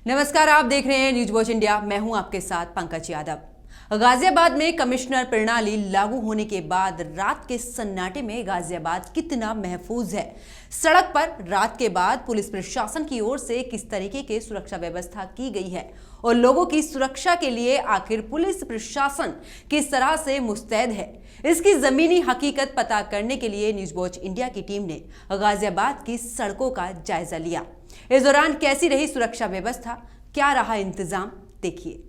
नमस्कार, आप देख रहे हैं न्यूज वॉच इंडिया। मैं हूं आपके साथ पंकज यादव। गाजियाबाद में कमिश्नर प्रणाली लागू होने के बाद रात के सन्नाटे में गाजियाबाद कितना महफूज है। सड़क पर रात के बाद पुलिस प्रशासन की ओर से किस तरीके की सुरक्षा व्यवस्था की गई है और लोगों की सुरक्षा के लिए आखिर पुलिस प्रशासन किस तरह से मुस्तैद है, इसकी जमीनी हकीकत पता करने के लिए न्यूज वॉच इंडिया की टीम ने गाजियाबाद की सड़कों का जायजा लिया। इस दौरान कैसी रही सुरक्षा व्यवस्था, क्या रहा इंतजाम, देखिए।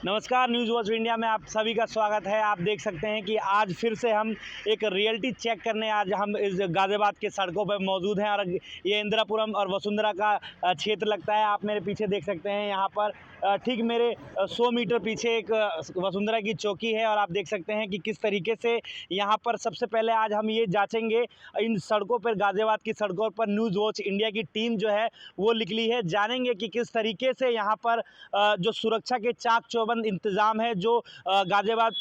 नमस्कार, न्यूज़ वॉच इंडिया में आप सभी का स्वागत है। आप देख सकते हैं कि आज फिर से हम एक रियलिटी चेक करने आज हम इस गाज़ियाबाद के सड़कों पर मौजूद हैं और ये इंदिरापुरम और वसुंधरा का क्षेत्र लगता है। आप मेरे पीछे देख सकते हैं, यहाँ पर ठीक मेरे 100 मीटर पीछे एक वसुंधरा की चौकी है और आप देख सकते हैं कि किस तरीके से यहाँ पर सबसे पहले आज हम ये जाँचेंगे इन सड़कों पर, गाज़ियाबाद की सड़कों पर न्यूज़ वॉच इंडिया की टीम जो है वो निकली है। जानेंगे कि किस तरीके से यहाँ पर जो सुरक्षा के चाक चौबंद इंतज़ाम है, जो गाज़ियाबाद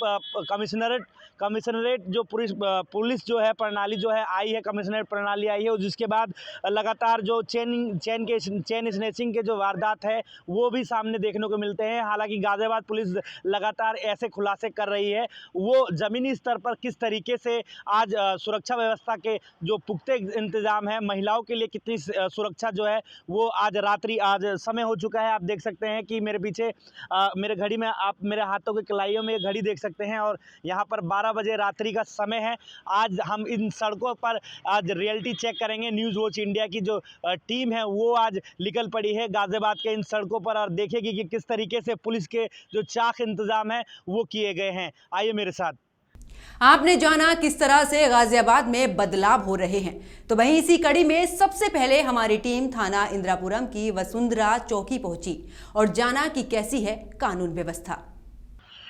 कमिश्नरेट जो पुलिस जो है प्रणाली जो है आई है, कमिश्नरेट प्रणाली आई है, और जिसके बाद लगातार जो चेन स्नैचिंग के जो वारदात है वो भी सामने देखने को मिलते हैं। हालांकि गाज़ियाबाद पुलिस लगातार ऐसे खुलासे कर रही है, वो ज़मीनी स्तर पर किस तरीके से आज सुरक्षा व्यवस्था के जो पुख्ते इंतज़ाम है, महिलाओं के लिए कितनी सुरक्षा जो है वो आज समय हो चुका है। आप देख सकते हैं कि मेरे पीछे मेरे घड़ी में आप मेरे हाथों की कलाइयों में घड़ी देख सकते हैं और यहाँ पर 12 बजे रात्रि का समय है। आज हम इन सड़कों पर आज रियलिटी चेक करेंगे। न्यूज़ वॉच इंडिया की जो टीम है वो आज निकल पड़ी है गाज़ियाबाद के इन सड़कों पर और देखेगी कि किस तरीके से पुलिस के जो चाक इंतजाम है वो किए गए हैं। आइए मेरे साथ। आपने जाना किस तरह से गाजियाबाद में बदलाव हो रहे हैं, तो वहीं इसी कड़ी में सबसे पहले हमारी टीम थाना इंदिरापुरम की वसुंधरा चौकी पहुंची और जाना कि कैसी है कानून व्यवस्था।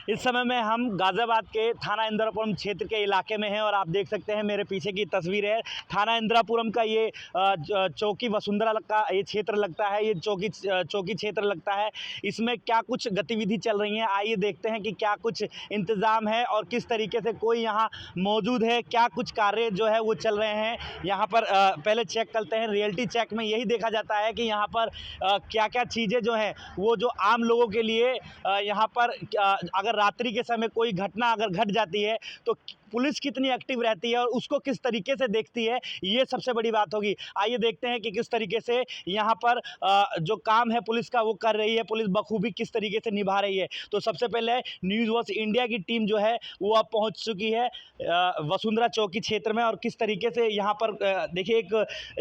इस समय में हम गाज़ियाबाद के थाना इंदिरापुरम क्षेत्र के इलाके में हैं और आप देख सकते हैं मेरे पीछे की तस्वीर है। थाना इंदिरापुरम का ये चौकी वसुंधरा का ये क्षेत्र लगता है, ये चौकी क्षेत्र लगता है। इसमें क्या कुछ गतिविधि चल रही हैं, आइए देखते हैं कि क्या कुछ इंतज़ाम है और किस तरीके से कोई यहाँ मौजूद है, क्या कुछ कार्य जो है वो चल रहे हैं यहाँ पर। पहले चेक करते हैं। रियलिटी चेक में यही देखा जाता है कि यहाँ पर क्या क्या चीज़ें जो हैं वो जो आम लोगों के लिए यहाँ पर अगर रात्रि के समय कोई घटना अगर घट जाती है तो पुलिस कितनी एक्टिव रहती है और उसको किस तरीके से देखती है, ये सबसे बड़ी बात होगी। आइए देखते हैं कि किस तरीके से यहाँ पर जो काम है पुलिस का वो कर रही है, पुलिस बखूबी किस तरीके से निभा रही है। तो सबसे पहले न्यूज़ वॉच इंडिया की टीम जो है वो अब पहुँच चुकी है वसुंधरा चौकी क्षेत्र में और किस तरीके से यहाँ पर देखिए एक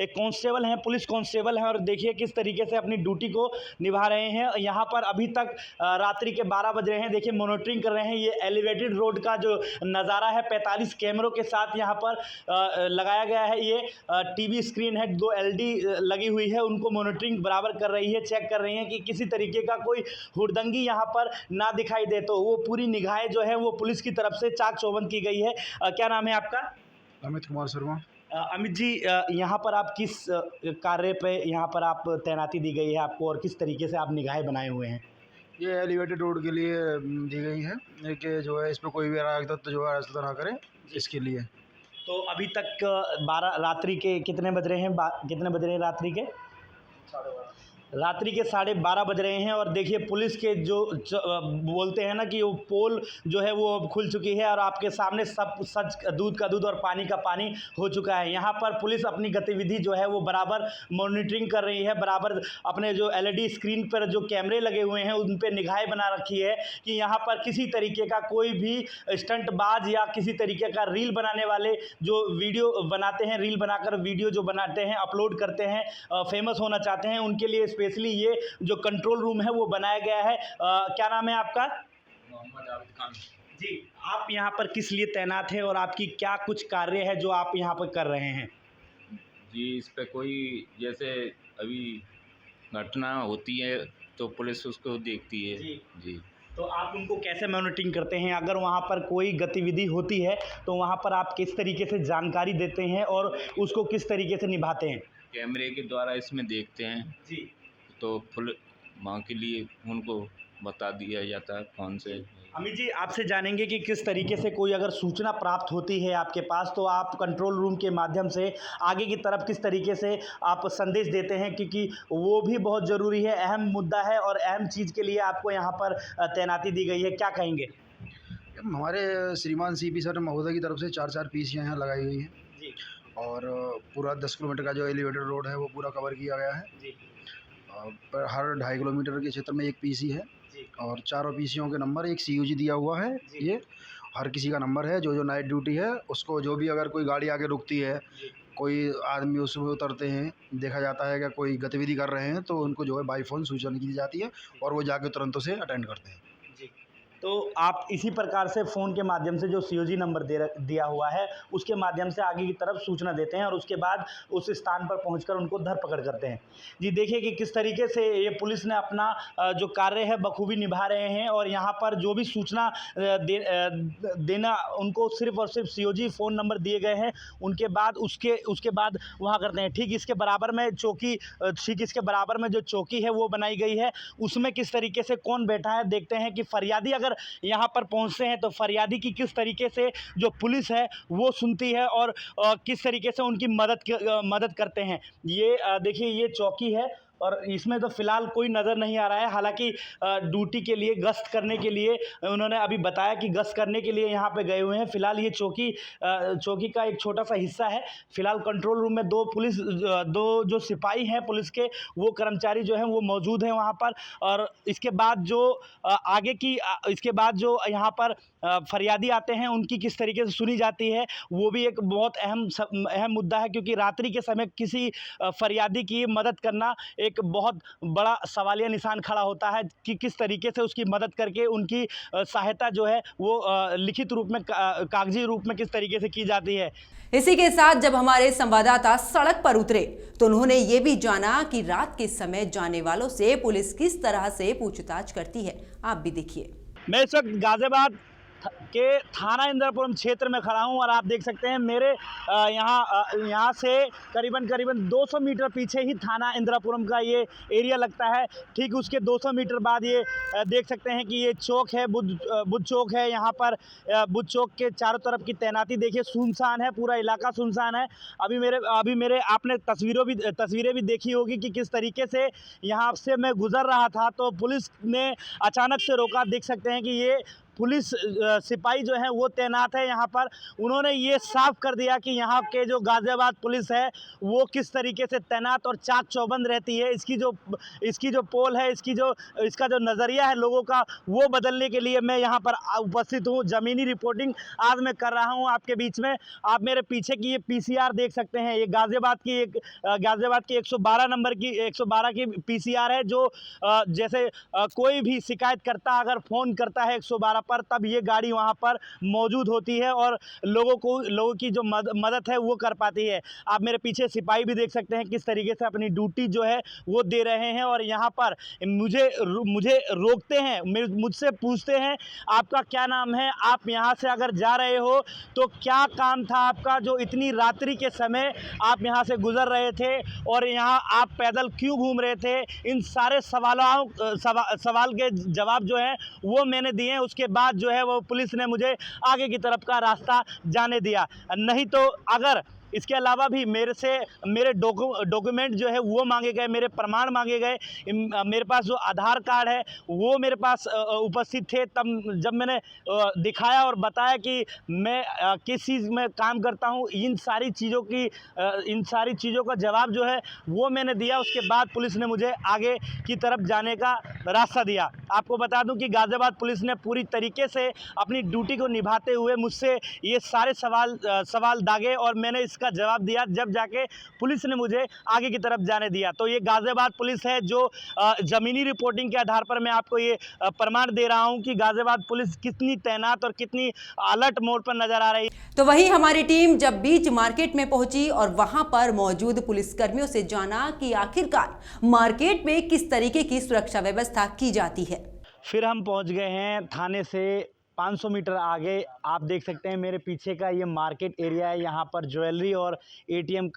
कांस्टेबल हैं, पुलिस कांस्टेबल हैं और देखिए किस तरीके से अपनी ड्यूटी को निभा रहे हैं। यहाँ पर अभी तक रात्रि के 12 बज रहे हैं। देखिए मॉनिटरिंग कर रहे हैं। ये एलिवेटेड रोड का जो नज़ारा है 45 कैमरों के साथ यहाँ पर लगाया गया है। ये टीवी स्क्रीन है, 2 एलईडी लगी हुई है, उनको मॉनिटरिंग बराबर कर रही है, चेक कर रही हैं कि किसी तरीके का कोई हुड़दंगी यहाँ पर ना दिखाई दे। तो वो पूरी निगाहें जो है वो पुलिस की तरफ से चाक चौबंद की गई है। क्या नाम है आपका? अमित कुमार शर्मा। अमित जी, यहाँ पर आप किस कार्य पे यहाँ पर आप तैनाती दी गई है आपको और किस तरीके से आप निगाहें बनाए हुए हैं? ये एलिवेटेड रोड के लिए दी गई है कि जो है इस पर कोई भी अराजकता जो है अराजकता ना करे, इसके लिए। तो अभी तक 12 रात्रि के कितने बज रहे हैं, कितने बज रहे हैं रात्रि के? रात्रि के 12:30 बज रहे हैं और देखिए पुलिस के जो बोलते हैं ना कि वो पोल जो है वो अब खुल चुकी है और आपके सामने सब सच दूध का दूध और पानी का पानी हो चुका है। यहाँ पर पुलिस अपनी गतिविधि जो है वो बराबर मॉनिटरिंग कर रही है, बराबर अपने जो एलईडी स्क्रीन पर जो कैमरे लगे हुए हैं उन पर निगाहें बना रखी है कि यहाँ पर किसी तरीके का कोई भी स्टंटबाज या किसी तरीके का रील बनाने वाले जो वीडियो बनाते हैं, रील बनाकर वीडियो जो बनाते हैं, अपलोड करते हैं, फेमस होना चाहते हैं, उनके लिए स्पेशली ये जो कंट्रोल रूम है वो बनाया गया है। क्या नाम है आपका? मोहम्मद आबिद खान जी। आप यहाँ पर किस लिए तैनात हैं और आपकी क्या कुछ कार्य है जो आप यहाँ पर कर रहे हैं? जी। इस पे कोई जैसे अभी घटना होती है तो पुलिस उसको देखती है। जी। जी। तो आप उनको कैसे मॉनिटरिंग करते हैं? अगर वहाँ पर कोई गतिविधि होती है तो वहाँ पर आप किस तरीके से जानकारी देते हैं और उसको किस तरीके से निभाते हैं? कैमरे के द्वारा इसमें देखते हैं जी। तो फुल वहाँ के लिए उनको बता दिया जाता है फ़ोन से। अमित जी, आपसे जानेंगे कि किस तरीके से कोई अगर सूचना प्राप्त होती है आपके पास तो आप कंट्रोल रूम के माध्यम से आगे की तरफ किस तरीके से आप संदेश देते हैं, क्योंकि वो भी बहुत ज़रूरी है, अहम मुद्दा है और अहम चीज़ के लिए आपको यहाँ पर तैनाती दी गई है, क्या कहेंगे? हमारे श्रीमान सीपी सर महोदय की तरफ से 4-4 पीसियाँ यहाँ लगाई गई हैं जी और पूरा 10 किलोमीटर का जो एलिवेटेड रोड है वो पूरा कवर किया गया है। जी पर हर 2.5 किलोमीटर के क्षेत्र में एक पीसी है जी और चारों पीसीओं के नंबर, एक सीयूजी दिया हुआ है। ये हर किसी का नंबर है, जो नाइट ड्यूटी है उसको, जो भी अगर कोई गाड़ी आगे रुकती है, कोई आदमी उसमें उतरते हैं, देखा जाता है कि कोई गतिविधि कर रहे हैं तो उनको जो है बाई फ़ोन सूचना की जाती है और वो जाके तुरंत उसे अटेंड करते हैं। जी। तो आप इसी प्रकार से फ़ोन के माध्यम से जो सीओजी नंबर दिया हुआ है उसके माध्यम से आगे की तरफ सूचना देते हैं और उसके बाद उस स्थान पर पहुंचकर उनको धरपकड़ करते हैं। जी, देखिए कि किस तरीके से ये पुलिस ने अपना जो कार्य है बखूबी निभा रहे हैं और यहाँ पर जो भी सूचना देना उनको सिर्फ और सिर्फ सीओजी फ़ोन नंबर दिए गए हैं, उनके बाद उसके बाद वहाँ करते हैं। ठीक इसके बराबर में जो चौकी है वो बनाई गई है, उसमें किस तरीके से कौन बैठा है देखते हैं कि फरियादी अगर यहाँ पर पहुँचते हैं तो फरियादी की किस तरीके से जो पुलिस है वो सुनती है और किस तरीके से उनकी मदद करते हैं। ये देखिए ये चौकी है और इसमें तो फ़िलहाल कोई नज़र नहीं आ रहा है। हालांकि ड्यूटी के लिए, गश्त करने के लिए उन्होंने अभी बताया कि गश्त करने के लिए यहाँ पे गए हुए हैं। फ़िलहाल ये चौकी का एक छोटा सा हिस्सा है। फ़िलहाल कंट्रोल रूम में दो जो सिपाही हैं पुलिस के, वो कर्मचारी जो हैं वो मौजूद हैं वहाँ पर। और इसके बाद जो यहाँ पर फरियादी आते हैं उनकी किस तरीके से सुनी जाती है वो भी एक बहुत अहम मुद्दा है, क्योंकि रात्रि के समय किसी फरियादी की मदद करना एक बहुत बड़ा सवालिया निशान खड़ा होता है कि किस तरीके से उसकी मदद करके उनकी सहायता जो है वो लिखित रूप में, कागजी रूप में किस तरीके से की जाती है। इसी के साथ जब हमारे संवाददाता सड़क पर उतरे तो उन्होंने ये भी जाना कि रात के समय जाने वालों से पुलिस किस तरह से पूछताछ करती है। आप भी देखिए। मैं इस वक्त गाजियाबाद के थाना इंद्रपुरम क्षेत्र में खड़ा हूं और आप देख सकते हैं मेरे यहाँ से करीबन 200 मीटर पीछे ही थाना इंद्रपुरम का ये एरिया लगता है। ठीक उसके 200 मीटर बाद ये देख सकते हैं कि ये चौक है, बुद्ध चौक है। यहाँ पर बुद्ध चौक के चारों तरफ की तैनाती देखिए, सुनसान है, पूरा इलाका सुनसान है। अभी मेरे आपने तस्वीरें भी देखी होगी कि किस तरीके से यहाँ से मैं गुजर रहा था तो पुलिस ने अचानक से रोका। देख सकते हैं कि ये पुलिस सिपाही जो है वो तैनात है यहाँ पर। उन्होंने ये साफ कर दिया कि यहाँ के जो गाजियाबाद पुलिस है वो किस तरीके से तैनात और चाक चौबंद रहती है। इसकी जो पोल है, इसका जो नज़रिया है लोगों का, वो बदलने के लिए मैं यहाँ पर उपस्थित हूँ। ज़मीनी रिपोर्टिंग आज मैं कर रहा हूँ आपके बीच में। आप मेरे पीछे की ये पीसीआर देख सकते हैं, ये गाजियाबाद की 112 की पीसीआर है, जो जैसे कोई भी शिकायत करता अगर फ़ोन करता है 112 पर, तब ये गाड़ी वहाँ पर मौजूद होती है और लोगों की जो मदद है वो कर पाती है। आप मेरे पीछे सिपाही भी देख सकते हैं किस तरीके से अपनी ड्यूटी जो है वो दे रहे हैं और यहाँ पर मुझे रोकते हैं, मुझसे पूछते हैं आपका क्या नाम है, आप यहाँ से अगर जा रहे हो तो क्या काम था आपका जो इतनी रात्रि के समय आप यहाँ से गुजर रहे थे और यहाँ आप पैदल क्यों घूम रहे थे। इन सारे सवाल के जवाब जो है वो मैंने दिए। उसके बाद जो है वो पुलिस ने मुझे आगे की तरफ का रास्ता जाने दिया। नहीं तो अगर इसके अलावा भी मेरे डॉक्यूमेंट जो है वो मांगे गए, मेरे प्रमाण मांगे गए। मेरे पास जो आधार कार्ड है वो मेरे पास उपस्थित थे। तब जब मैंने दिखाया और बताया कि मैं किस चीज़ में काम करता हूँ, इन सारी चीज़ों का जवाब जो है वो मैंने दिया। उसके बाद पुलिस ने मुझे आगे की तरफ जाने का रास्ता दिया। आपको बता दूं कि गाजियाबाद पुलिस ने पूरी तरीके से अपनी ड्यूटी को निभाते हुए मुझसे ये सारे सवाल दागे और मैंने का जवाब दिया, जब जाके पुलिस ने मुझे आगे की तरफ जाने दिया। तो ये गाजियाबाद पुलिस है जो ज़मीनी रिपोर्टिंग के आधार पर मैं आपको ये प्रमाण दे रहा हूं कि गाजियाबाद पुलिस कितनी तैनात और कितनी अलर्ट मोड पर नजर आ रही है। तो वहीं हमारी टीम जब बीच मार्केट में पहुंची और वहां पर मौजूद पुलिसकर्मियों से जाना कि आखिरकार मार्केट में किस तरीके की सुरक्षा व्यवस्था की जाती है। फिर हम पहुंच गए हैं थाने से 500 मीटर आगे। आप देख सकते हैं मेरे पीछे का ये मार्केट एरिया है। यहाँ पर ज्वेलरी और एटीएम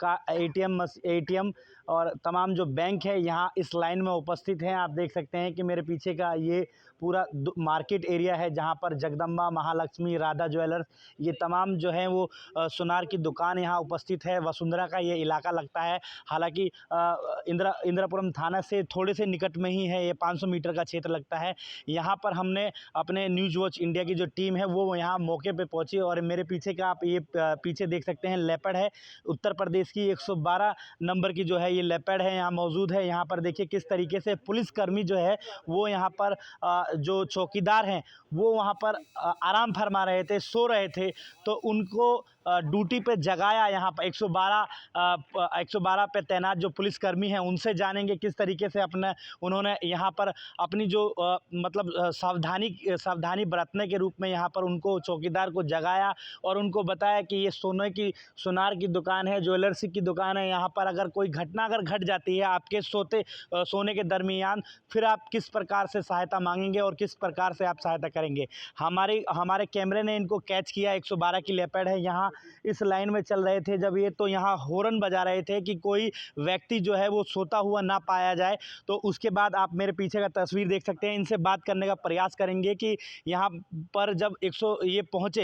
और तमाम जो बैंक है यहाँ इस लाइन में उपस्थित हैं। आप देख सकते हैं कि मेरे पीछे का ये पूरा मार्केट एरिया है जहाँ पर जगदम्बा, महालक्ष्मी, राधा ज्वेलर्स, ये तमाम जो है वो सुनार की दुकान यहाँ उपस्थित है। वसुंधरा का ये इलाका लगता है। हालांकि इंदिरापुरम थाना से थोड़े से निकट में ही है, ये 500 मीटर का क्षेत्र लगता है। यहाँ पर हमने अपने न्यूज़ वॉच इंडिया की जो टीम है वो यहाँ मौके पे पहुंची और मेरे पीछे का आप ये पीछे देख सकते हैं लेपर्ड है। उत्तर प्रदेश की 112 नंबर की जो है ये लेपर्ड है यहाँ मौजूद है। यहाँ पर देखिए किस तरीके से पुलिसकर्मी जो है वो यहाँ पर जो चौकीदार हैं वो वहाँ पर आराम फरमा रहे थे, सो रहे थे, तो उनको ड्यूटी पे जगाया। यहाँ पर 112 पे तैनात जो पुलिसकर्मी हैं उनसे जानेंगे किस तरीके से उन्होंने यहाँ पर अपनी जो मतलब सावधानी बरतने के रूप में यहाँ पर उनको चौकीदार को जगाया और उनको बताया कि ये सोनार की दुकान है, ज्वेलर्स की दुकान है। यहाँ पर अगर कोई घटना घट जाती है आपके सोने के दरमियान, फिर आप किस प्रकार से सहायता मांगेंगे और किस प्रकार से आप सहायता करेंगे। हमारे कैमरे ने इनको कैच किया। 112 की लेपर्ड है यहाँ इस लाइन में चल रहे थे जब ये, तो यहाँ हॉर्न बजा रहे थे कि कोई व्यक्ति जो है वो सोता हुआ ना पाया जाए। तो उसके बाद आप मेरे पीछे का तस्वीर देख सकते हैं। इनसे बात करने का प्रयास करेंगे कि यहाँ पर जब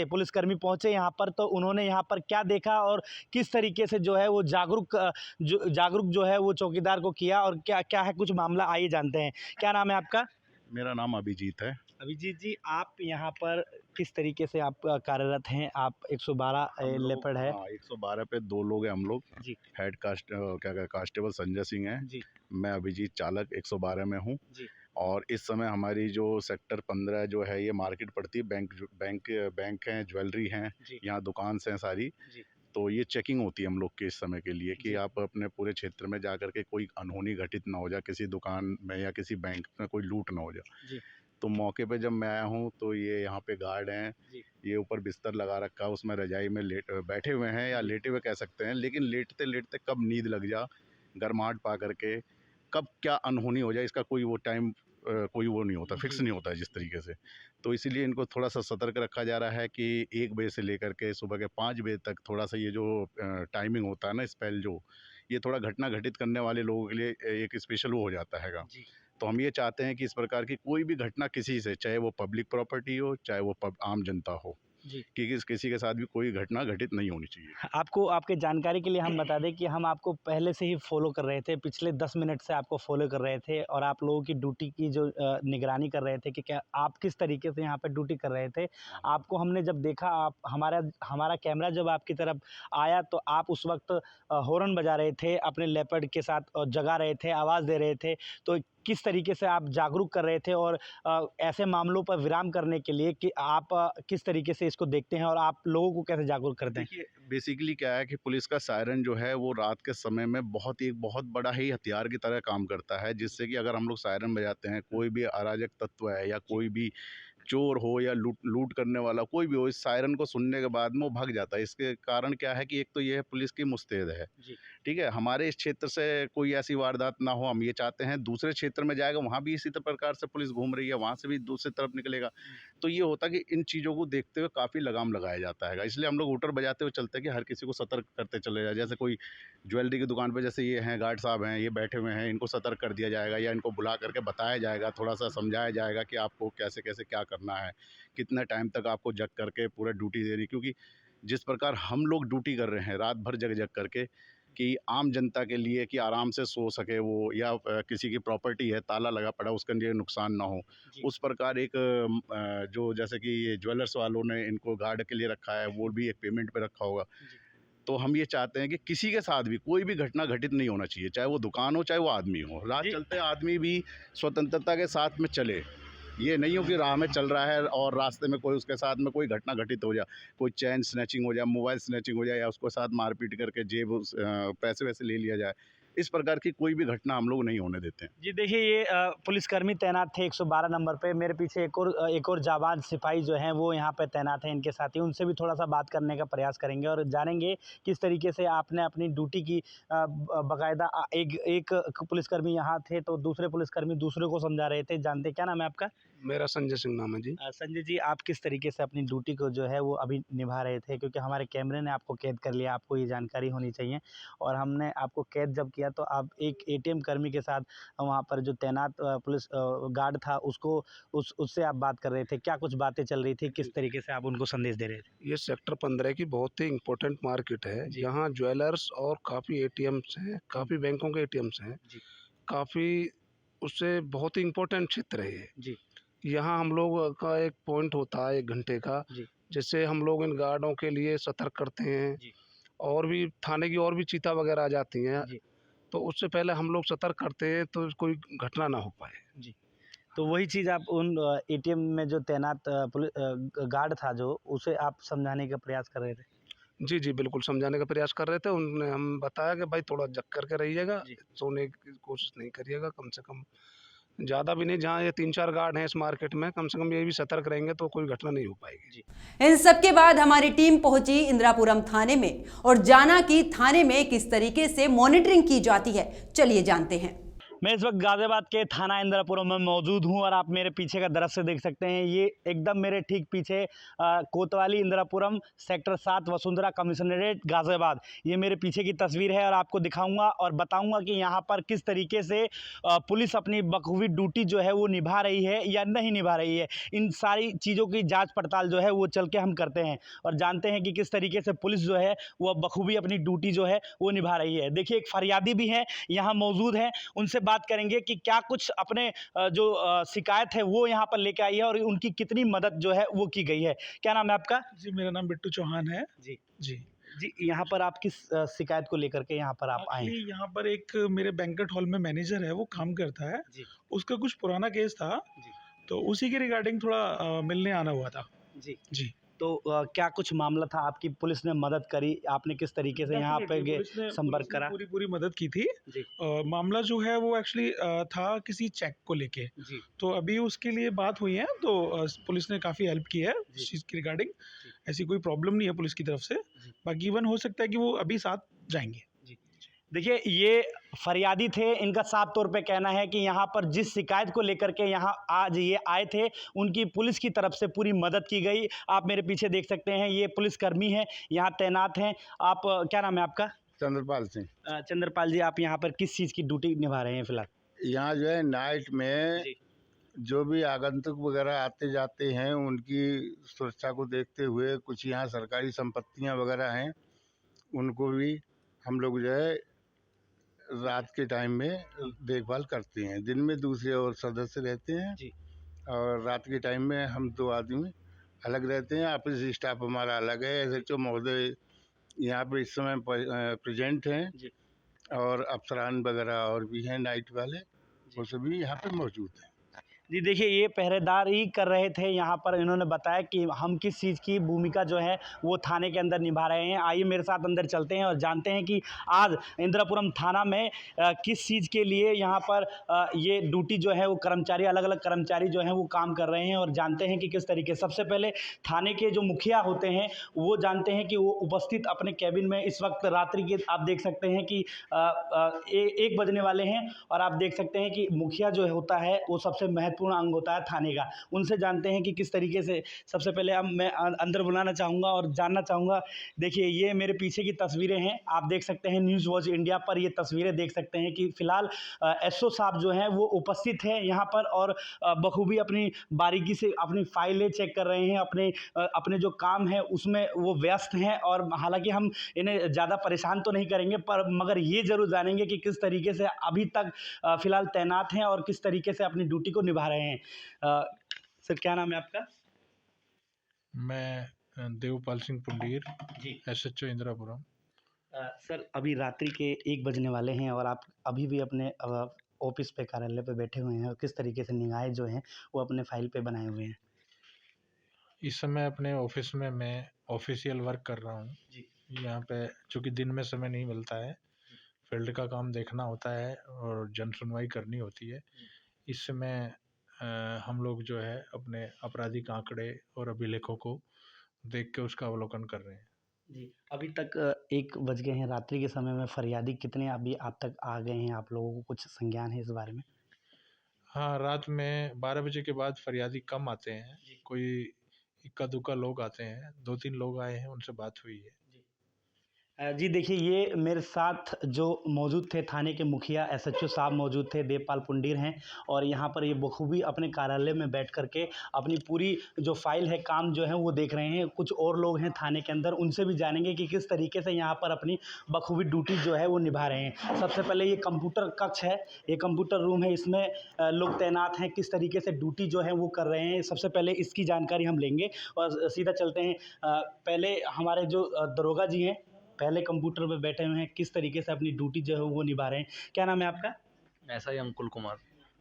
पुलिसकर्मी पहुँचे यहाँ पर, तो उन्होंने यहाँ पर क्या देखा और किस तरीके से जो है वो जागरूक जो है वो चौकीदार को किया और क्या है कुछ मामला, आइए जानते हैं। क्या नाम है आपका? मेरा नाम अभिजीत है। अभिजीत जी, आप यहाँ पर किस तरीके से आप कार्यरत हैं? आप 112 लेपर्ड है। 112 पे 2 लोग हैं हम लोग जी हेड कांस्टेबल संजय सिंह हैं जी मैं अभिजीत चालक 112 में हूँ। जी और इस समय हमारी जो सेक्टर 15 जो है ये मार्केट पड़ती है, बैंक हैं, ज्वेलरी हैं, जी यहाँ दुकान हैं सारी। जी तो ये चेकिंग होती है हम लोग के इस समय के लिए जी। कि आप अपने पूरे क्षेत्र में जा कर के कोई अनहोनी घटित ना हो जाए, किसी दुकान में या किसी बैंक में कोई लूट ना हो जाए। जी तो मौके पे जब मैं आया हूँ तो ये यहाँ पे गार्ड हैं, जी ये ऊपर बिस्तर लगा रखा है, उसमें रजाई में बैठे हुए हैं या लेटे हुए कह सकते हैं। लेकिन लेटते लेटते कब नींद लग जा, गर्माहट पा करके कब क्या अनहोनी हो जाए, इसका कोई वो टाइम कोई वो नहीं होता, फिक्स नहीं होता है जिस तरीके से। तो इसीलिए इनको थोड़ा सा सतर्क रखा जा रहा है कि 1 बजे से लेकर के सुबह के 5 बजे तक थोड़ा सा ये जो टाइमिंग होता है ना, स्पेल जो ये थोड़ा घटना घटित करने वाले लोगों के लिए एक स्पेशल वो हो जाता हैगा। जी तो हम ये चाहते हैं कि इस प्रकार की कोई भी घटना किसी से, चाहे वो पब्लिक प्रॉपर्टी हो, चाहे वो आम जनता हो, जी। कि किसी के साथ भी कोई घटना घटित नहीं होनी चाहिए। आपको आपके जानकारी के लिए हम बता दें कि हम आपको पहले से ही फॉलो कर रहे थे, पिछले 10 मिनट से आपको फॉलो कर रहे थे और आप लोगों की ड्यूटी की जो निगरानी कर रहे थे कि क्या आप किस तरीके से यहाँ पे ड्यूटी कर रहे थे। आपको हमने जब देखा, आप हमारा कैमरा जब आपकी तरफ आया तो आप उस वक्त हॉर्न बजा रहे थे, अपने लेपर्ड के साथ जगा रहे थे, आवाज़ दे रहे थे। तो किस तरीके से आप जागरूक कर रहे थे और ऐसे मामलों पर विराम करने के लिए कि आप किस तरीके से इसको देखते हैं और आप लोगों को कैसे जागरूक करते हैं? देखिए, बेसिकली क्या है कि पुलिस का सायरन जो है वो रात के समय में एक बहुत बड़ा ही हथियार की तरह काम करता है, जिससे कि अगर हम लोग सायरन बजाते हैं, कोई भी अराजक तत्व है या कोई भी चोर हो या लूट करने वाला कोई भी हो, इस सायरन को सुनने के बाद में वो भाग जाता है। इसके कारण क्या है कि एक तो ये है पुलिस की मुस्तैद है, जी ठीक है, हमारे इस क्षेत्र से कोई ऐसी वारदात ना हो, हम ये चाहते हैं। दूसरे क्षेत्र में जाएगा, वहाँ भी इसी प्रकार से पुलिस घूम रही है, वहाँ से भी दूसरी तरफ निकलेगा। तो ये होता है कि इन चीज़ों को देखते हुए काफ़ी लगाम लगाया जाता है। इसलिए हम लोग हूटर बजाते हुए चलते हैं कि हर किसी को सतर्क करते चले जाए। जैसे कोई ज्वेलरी की दुकान पर जैसे ये हैं गार्ड साहब हैं, ये बैठे हुए हैं, इनको सतर्क कर दिया जाएगा या इनको बुला करके बताया जाएगा, थोड़ा सा समझाया जाएगा कि आपको कैसे कैसे क्या करना है, कितने टाइम तक आपको जग करके पूरा ड्यूटी देनी। क्योंकि जिस प्रकार हम लोग ड्यूटी कर रहे हैं रात भर जग करके, कि आम जनता के लिए कि आराम से सो सके वो, या किसी की प्रॉपर्टी है ताला लगा पड़ा उसके लिए नुकसान ना हो, उस प्रकार एक जो जैसे कि ये ज्वेलर्स वालों ने इनको गार्ड के लिए रखा है, वो भी एक पेमेंट पे रखा होगा। तो हम ये चाहते हैं कि किसी के साथ भी कोई भी घटना घटित नहीं होना चाहिए, चाहे वो दुकान हो, चाहे वो आदमी हो। रात चलते आदमी भी स्वतंत्रता के साथ में चले, ये नहीं हो कि राह में चल रहा है और रास्ते में कोई उसके साथ में कोई घटना घटित हो जाए, कोई चैन स्नैचिंग हो जाए, मोबाइल स्नैचिंग हो जाए, या उसके साथ मारपीट करके पैसे वैसे ले लिया जाए। इस प्रकार की कोई भी घटना हम लोग नहीं होने देते हैं। जी देखिए, ये पुलिसकर्मी तैनात थे 112 नंबर पे। मेरे पीछे एक और जाबाज सिपाही जो हैं वो यहाँ पे तैनात हैं, इनके साथी। उनसे भी थोड़ा सा बात करने का प्रयास करेंगे और जानेंगे किस तरीके से आपने अपनी ड्यूटी की बाकायदा। एक पुलिसकर्मी यहाँ थे तो दूसरे पुलिसकर्मी दूसरे को समझा रहे थे। जानते, क्या नाम है आपका? मेरा संजय सिंह नाम है जी। संजय जी, आप किस तरीके से अपनी ड्यूटी को जो है वो अभी निभा रहे थे? क्योंकि हमारे कैमरे ने आपको कैद कर लिया, आपको ये जानकारी होनी चाहिए। और हमने आपको कैद जब किया तो आप एक एटीएम कर्मी के साथ वहाँ पर जो तैनात पुलिस गार्ड था उसको उससे आप बात कर रहे थे। क्या कुछ बातें चल रही थी? किस तरीके से आप उनको संदेश दे रहे थे? ये सेक्टर 15 की बहुत ही इम्पोर्टेंट मार्केट है। यहाँ ज्वेलर्स और काफ़ी एटीएम्स हैं, काफ़ी बैंकों के एटीएम्स हैं, काफ़ी उससे बहुत ही इम्पोर्टेंट क्षेत्र है ये। जी। यहाँ हम लोग का एक पॉइंट होता है 1 घंटे का, जिससे हम लोग इन गार्डों के लिए सतर्क करते हैं। और भी थाने की और भी चीता वगैरह आ जाती हैं, तो उससे पहले हम लोग सतर्क करते हैं तो कोई घटना ना हो पाए। तो वही चीज़ आप उन एटीएम में जो तैनात गार्ड था जो, उसे आप समझाने का प्रयास कर रहे थे? जी, जी, बिल्कुल समझाने का प्रयास कर रहे थे। उन्होंने हम बताया कि भाई थोड़ा जग करके रहिएगा, सोने की कोशिश नहीं करिएगा, कम से कम ज़्यादा भी नहीं, जहाँ ये 3-4 गार्ड हैं इस मार्केट में, कम से कम ये भी सतर्क रहेंगे तो कोई घटना नहीं हो पाएगी। इन सबके बाद हमारी टीम पहुंची इंदिरापुरम थाने में और जाना कि थाने में किस तरीके से मॉनिटरिंग की जाती है। चलिए जानते हैं। मैं इस वक्त गाज़ियाबाद के थाना इंदिरापुरम में मौजूद हूं और आप मेरे पीछे का दृश्य देख सकते हैं। ये एकदम मेरे ठीक पीछे कोतवाली इंदिरापुरम सेक्टर 7 वसुंधरा कमिश्नरेट गाज़ियाबाद, ये मेरे पीछे की तस्वीर है। और आपको दिखाऊंगा और बताऊंगा कि यहाँ पर किस तरीके से पुलिस अपनी बखूबी ड्यूटी जो है वो निभा रही है या नहीं निभा रही है। इन सारी चीज़ों की जाँच पड़ताल जो है वो चल के हम करते हैं और जानते हैं कि किस तरीके से पुलिस जो है वो बखूबी अपनी ड्यूटी जो है वो निभा रही है। देखिए, एक फरियादी भी है यहाँ मौजूद है, उनसे बात करेंगे कि क्या कुछ अपने जो शिकायत है वो यहाँ पर लेके आई है और उनकी कितनी मदद जो है वो की गई है। क्या नाम है आपका? जी, मेरा नाम बिट्टू चौहान है। जी। जी। जी, यहाँ पर आप किस शिकायत को लेकर के यहाँ पर आप आए हैं? यहाँ पर एक मेरे बैंक्वेट हॉल में मैनेजर है, वो काम करता है। जी। उसका कुछ पुराना केस था, तो उसी के रिगार्डिंग थोड़ा मिलने आना हुआ था। जी। जी। तो क्या कुछ मामला था? आपकी पुलिस ने मदद करी? आपने किस तरीके से यहाँ पे संपर्क करा? पूरी मदद की थी। जी। मामला जो है वो एक्चुअली था किसी चेक को लेके। जी। तो अभी उसके लिए बात हुई है, तो पुलिस ने काफ़ी हेल्प की है इस चीज़ की रिगार्डिंग। ऐसी कोई प्रॉब्लम नहीं है पुलिस की तरफ से। बाकी इवन हो सकता है कि वो अभी साथ जाएंगे। देखिए, ये फरियादी थे, इनका साफ तौर पे कहना है कि यहाँ पर जिस शिकायत को लेकर के यहाँ आज ये आए थे, उनकी पुलिस की तरफ से पूरी मदद की गई। आप मेरे पीछे देख सकते हैं, ये पुलिसकर्मी हैं, यहाँ तैनात हैं। आप क्या नाम है आपका? चंद्रपाल सिंह। चंद्रपाल जी, आप यहाँ पर किस चीज़ की ड्यूटी निभा रहे हैं फिलहाल? यहाँ जो है नाइट में जो भी आगंतुक वगैरह आते जाते हैं, उनकी सुरक्षा को देखते हुए कुछ यहाँ सरकारी संपत्तियाँ वगैरह हैं, उनको भी हम लोग जो है रात के टाइम में देखभाल करते हैं। दिन में दूसरे और सदस्य रहते हैं और रात के टाइम में हम 2 आदमी अलग रहते हैं। ऑफिस स्टाफ हमारा अलग है। एसएचओ महोदय यहाँ पे इस समय प्रेजेंट हैं और अफसरान वगैरह और भी हैं नाइट वाले, वो सभी यहाँ पे मौजूद हैं। जी, देखिए, ये पहरेदारी कर रहे थे यहाँ पर। इन्होंने बताया कि हम किस चीज़ की भूमिका जो है वो थाने के अंदर निभा रहे हैं। आइए मेरे साथ अंदर चलते हैं और जानते हैं कि आज इंदिरापुरम थाना में किस चीज़ के लिए यहाँ पर ये ड्यूटी जो है वो कर्मचारी, अलग अलग कर्मचारी जो हैं वो काम कर रहे हैं और जानते हैं कि किस तरीके। सबसे पहले थाने के जो मुखिया होते हैं वो जानते हैं कि वो उपस्थित अपने कैबिन में इस वक्त रात्रि के आप देख सकते हैं कि 1 बजने वाले हैं और आप देख सकते हैं कि मुखिया जो होता है वो सबसे महत्वपूर्ण अंग होता है थाने का। उनसे जानते हैं कि किस तरीके से। सबसे पहले अब मैं अंदर बुलाना चाहूँगा और जानना चाहूँगा। देखिए, ये मेरे पीछे की तस्वीरें हैं, आप देख सकते हैं न्यूज़ वॉच इंडिया पर ये तस्वीरें देख सकते हैं कि फ़िलहाल एसओ साहब जो हैं वो उपस्थित हैं यहाँ पर और बखूबी अपनी बारीकी से अपनी फाइलें चेक कर रहे हैं, अपने जो काम है उसमें वो व्यस्त हैं। और हालांकि हम इन्हें ज़्यादा परेशान तो नहीं करेंगे, पर मगर ये ज़रूर जानेंगे कि किस तरीके से अभी तक फ़िलहाल तैनात हैं और किस तरीके से अपनी ड्यूटी को निभा रहे हैं। सर, क्या नाम है आपका? मैं देवपाल सिंह पुंडीर जी। एसएचओ इंदिरापुरम। सर, अभी रात्रि के 1 बजने वाले हैं और आप अभी भी अपने ऑफिस पे, कार्यालय पे बैठे हुए हैं और किस तरीके से निगाहें जो हैं वो अपने फाइल पे बनाए हुए हैं? इस समय अपने ऑफिस में मैं ऑफिशियल वर्क कर रहा हूँ। यहाँ पे चूँकि दिन में समय नहीं मिलता है, फील्ड का काम देखना होता है और जन सुनवाई करनी होती है। इस समय हम लोग जो है अपने आपराधिक आंकड़े और अभिलेखों को देख के उसका अवलोकन कर रहे हैं। जी। अभी तक 1 बज गए हैं रात्रि के समय में। फरियादी कितने अभी आप तक आ गए हैं? आप लोगों को कुछ संज्ञान है इस बारे में? हाँ, रात में 12 बजे के बाद फरियादी कम आते हैं। कोई इक्का-दुक्का लोग आते हैं, 2-3 लोग आए हैं, उनसे बात हुई है। जी देखिए, ये मेरे साथ जो मौजूद थे थाने के मुखिया एसएचओ साहब मौजूद थे, देवपाल पुंडीर हैं, और यहाँ पर ये बखूबी अपने कार्यालय में बैठ कर के अपनी पूरी जो फाइल है, काम जो है वो देख रहे हैं। कुछ और लोग हैं थाने के अंदर, उनसे भी जानेंगे कि किस तरीके से यहाँ पर अपनी बखूबी ड्यूटी जो है वो निभा रहे हैं। सबसे पहले ये कंप्यूटर कक्ष है, ये कंप्यूटर रूम है, इसमें लोग तैनात हैं, किस तरीके से ड्यूटी जो है वो कर रहे हैं, सबसे पहले इसकी जानकारी हम लेंगे और सीधा चलते हैं। पहले हमारे जो दरोगा जी हैं, पहले कंप्यूटर पे बैठे हुए हैं, किस तरीके से अपनी ड्यूटी जो है वो निभा रहे हैं। क्या नाम है आपका? ऐसा ही अंकुल कुमार।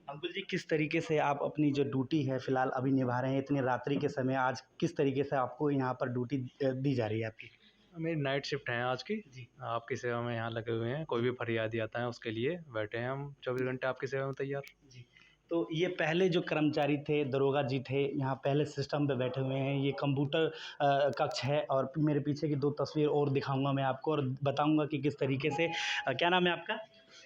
अंकुल जी, किस तरीके से आप अपनी जो ड्यूटी है फ़िलहाल अभी निभा रहे हैं इतनी रात्रि के समय, आज किस तरीके से आपको यहाँ पर ड्यूटी दी जा रही है आपकी? मेरी नाइट शिफ्ट है आज की जी। आपकी सेवा में यहाँ लगे हुए हैं, कोई भी फरियादी आता है उसके लिए बैठे हैं हम 24 घंटे आपकी सेवा में तैयार जी। तो ये पहले जो कर्मचारी थे, दरोगा जी थे, यहाँ पहले सिस्टम पे बैठे हुए हैं। ये कंप्यूटर कक्ष है और मेरे पीछे की 2 तस्वीर और दिखाऊंगा मैं आपको और बताऊंगा कि किस तरीके से क्या नाम है आपका?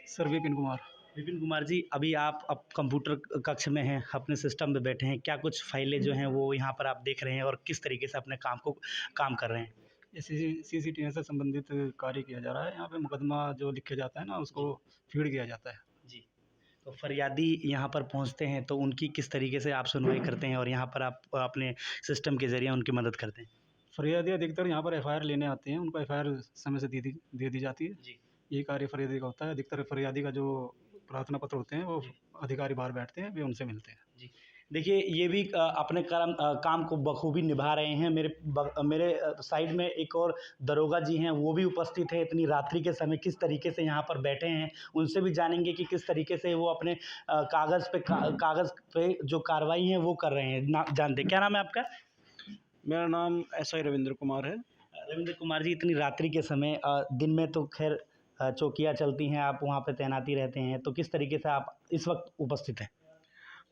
सर विपिन कुमार। विपिन कुमार जी, अभी आप अब कंप्यूटर कक्ष में हैं, अपने सिस्टम पे बैठे हैं, क्या कुछ फाइलें जो हैं वो यहाँ पर आप देख रहे हैं और किस तरीके से अपने काम कर रहे हैं? ये CCTV से संबंधित कार्य किया जा रहा है। यहाँ पे मुकदमा जो लिखा जाता है ना, उसको फीड किया जाता है जी। तो फरियादी यहाँ पर पहुँचते हैं तो उनकी किस तरीके से आप सुनवाई करते हैं और यहाँ पर आप अपने सिस्टम के ज़रिए उनकी मदद करते हैं? फरियादी अधिकतर यहाँ पर FIR लेने आते हैं, उनको FIR समय से दे दी जाती है जी। ये कार्य फरियादी का होता है। अधिकतर फरियादी का जो प्रार्थना पत्र होते हैं वो अधिकारी बाहर बैठते हैं, वे उनसे मिलते हैं जी। देखिए, ये भी अपने काम को बखूबी निभा रहे हैं। मेरे साइड में एक और दरोगा जी हैं, वो भी उपस्थित हैं इतनी रात्रि के समय, किस तरीके से यहाँ पर बैठे हैं, उनसे भी जानेंगे कि किस तरीके से वो अपने कागज़ पे जो कार्रवाई है वो कर रहे हैं। जानते हैं, क्या नाम है आपका? मेरा नाम SI रविंद्र कुमार है। रविंद्र कुमार जी, इतनी रात्रि के समय दिन में तो खैर चौकियाँ चलती हैं, आप वहाँ पे तैनाती रहते हैं, तो किस तरीके से आप इस वक्त उपस्थित हैं?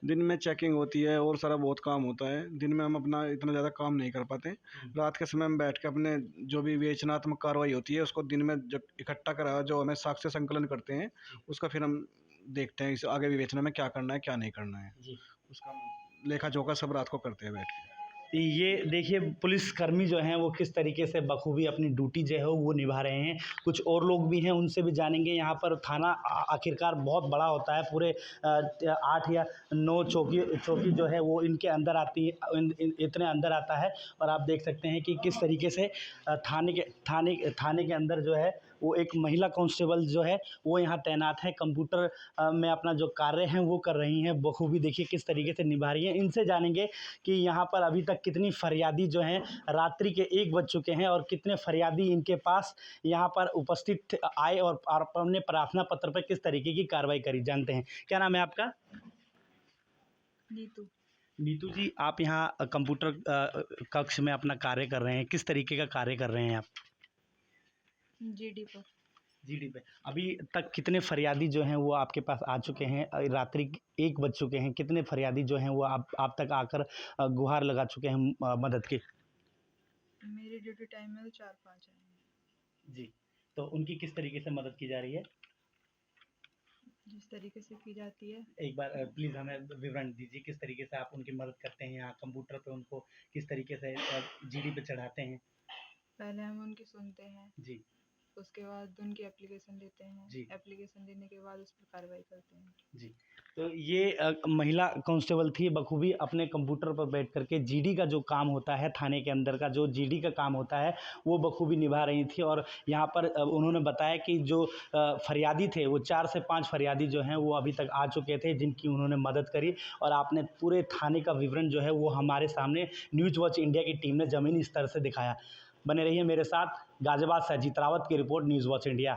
दिन में चेकिंग होती है और सारा बहुत काम होता है। दिन में हम अपना इतना ज़्यादा काम नहीं कर पाते। रात के समय हम बैठ के अपने जो भी विवेचनात्मक कार्रवाई होती है उसको दिन में जब इकट्ठा करा जो हमें साक्ष्य संकलन करते हैं, उसका फिर हम देखते हैं इस आगे विवेचना में क्या करना है क्या नहीं करना है जी। उसका लेखा जोखा सब रात को करते हैं बैठ के। ये देखिए, पुलिसकर्मी जो हैं वो किस तरीके से बखूबी अपनी ड्यूटी जो है वो निभा रहे हैं। कुछ और लोग भी हैं, उनसे भी जानेंगे। यहाँ पर थाना आखिरकार बहुत बड़ा होता है, पूरे 8 या 9 चौकी जो है वो इनके अंदर आती है, इतने अंदर आता है। और आप देख सकते हैं कि किस तरीके से थाने के अंदर जो है वो एक महिला कांस्टेबल जो है वो यहाँ तैनात है, कंप्यूटर में अपना जो कार्य हैं वो कर रही हैं बखूबी। देखिए किस तरीके से निभा रही हैं। इनसे जानेंगे कि यहाँ पर अभी तक कितनी फरियादी जो हैं, रात्रि के 1 बज चुके हैं और कितने फरियादी इनके पास यहाँ पर उपस्थित आए और अपने प्रार्थना पत्र पर किस तरीके की कार्रवाई करी। जानते हैं, क्या नाम है आपका? नीतू जी, आप यहाँ कंप्यूटर कक्ष में अपना कार्य कर रहे हैं, किस तरीके का कार्य कर रहे हैं आप? जीडी पे अभी तक कितने फरियादी जो हैं वो आपके पास आ चुके हैं? रात्रि 1 बज चुके हैं, कितने फरियादी जो हैं वो आप तक आकर गुहार लगा चुके हैं मदद की? मेरी ड्यूटी टाइम में तो 4-5 हैं जी। तो उनकी किस तरीके से मदद की जा रही है? जिस तरीके से की जाती है। एक बार प्लीज़ हमें विवरण दीजिए, किस तरीके से आप उनकी मदद करते हैं? यहाँ कंप्यूटर पे उनको किस तरीके से जीडी पे चढ़ाते हैं? पहले हम उनकी सुनते हैं जी। उसके बाद उनकी एप्लीकेशन लेते हैं जी। एप्लीकेशन लेने के बाद उस पर कार्रवाई करते हैं जी। तो ये महिला कांस्टेबल थी, बखूबी अपने कंप्यूटर पर बैठ करके जीडी का जो काम होता है, थाने के अंदर का जो जीडी का काम होता है वो बखूबी निभा रही थी। और यहाँ पर उन्होंने बताया कि जो फरियादी थे वो 4 से 5 फरियादी जो हैं वो अभी तक आ चुके थे, जिनकी उन्होंने मदद करी। और आपने पूरे थाने का विवरण जो है वो हमारे सामने न्यूज़ वॉच इंडिया की टीम ने ज़मीनी स्तर से दिखाया। बने रहिए मेरे साथ। गाज़ियाबाद से अजीत रावत की रिपोर्ट, न्यूज़ वॉच इंडिया।